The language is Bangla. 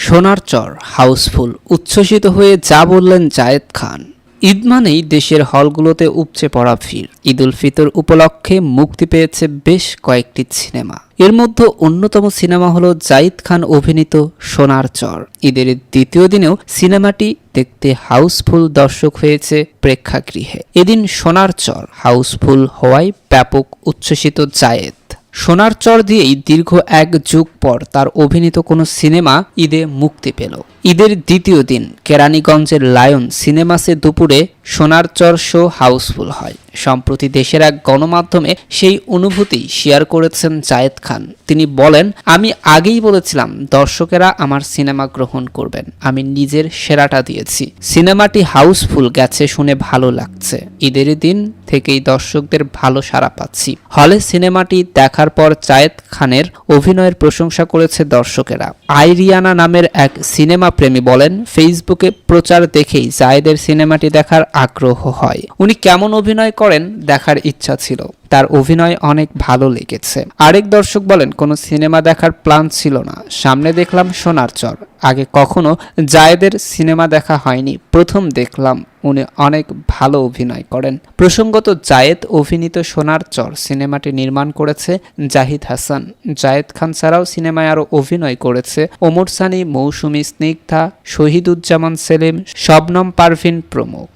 সোনার চর হাউসফুল, উচ্ছ্বসিত হয়ে যা বললেন জায়েদ খান। ঈদ মানেই দেশের হলগুলোতে উপচে পড়া ভিড়। ঈদ উল ফিতর উপলক্ষে মুক্তি পেয়েছে বেশ কয়েকটি সিনেমা। এর মধ্যে অন্যতম সিনেমা হলো জায়েদ খান অভিনীত সোনার চর। ঈদের দ্বিতীয় দিনেও সিনেমাটি দেখতে হাউসফুল দর্শক হয়েছে প্রেক্ষাগৃহে। এদিন সোনার চর হাউসফুল হওয়ায় ব্যাপক উচ্ছ্বসিত জায়েদ। সোনার চর দিয়েই দীর্ঘ এক যুগ পর তার অভিনীত কোনো সিনেমা ঈদে মুক্তি পেল। ঈদের দ্বিতীয় দিন কেরানীগঞ্জের লায়ন সিনেমাসে দুপুরে সোনার চর শো হাউসফুল হয়। সম্প্রতি দেশের এক গণমাধ্যমে সেই অনুভূতি শেয়ার করেছেন জায়েদ খান। তিনি বলেন, আমি আগেই বলেছিলাম দর্শকেরা আমার সিনেমা গ্রহণ করবেন। আমি নিজের সেরাটা দিয়েছি। সিনেমাটি হাউসফুল গেছে শুনে ভালো লাগছে। ঈদের দিন থেকেই দর্শকদের ভালো সাড়া পাচ্ছি। হলে সিনেমাটি দেখার পর জায়েদ খানের অভিনয়ের প্রশংসা করেছে দর্শকেরা। আইরিয়ানা নামের এক সিনেমা প্রেমী বলেন, ফেসবুকে প্রচার দেখেই জায়েদের সিনেমাটি দেখার আগ্রহ হয়। উনি কেমন অভিনয় করেন দেখার ইচ্ছা ছিল। তার অভিনয় অনেক ভালো লেগেছে। আরেক দর্শক বলেন, কোনো সিনেমা দেখার প্ল্যান ছিল না, সামনে দেখলাম সোনার চর। আগে কখনো জায়েদের সিনেমা দেখা হয়নি, প্রথম দেখলাম। উনি অনেক ভালো অভিনয় করেন। প্রসঙ্গত, জায়েদ অভিনীত সোনার চর সিনেমাটি নির্মাণ করেছে জাহিদ হাসান। জায়েদ খান ছাড়াও সিনেমায় আরও অভিনয় করেছে ওমর সানি, মৌসুমী, স্নিগ্ধা, শহীদুজ্জামান সেলিম, শবনম পারভিন প্রমুখ।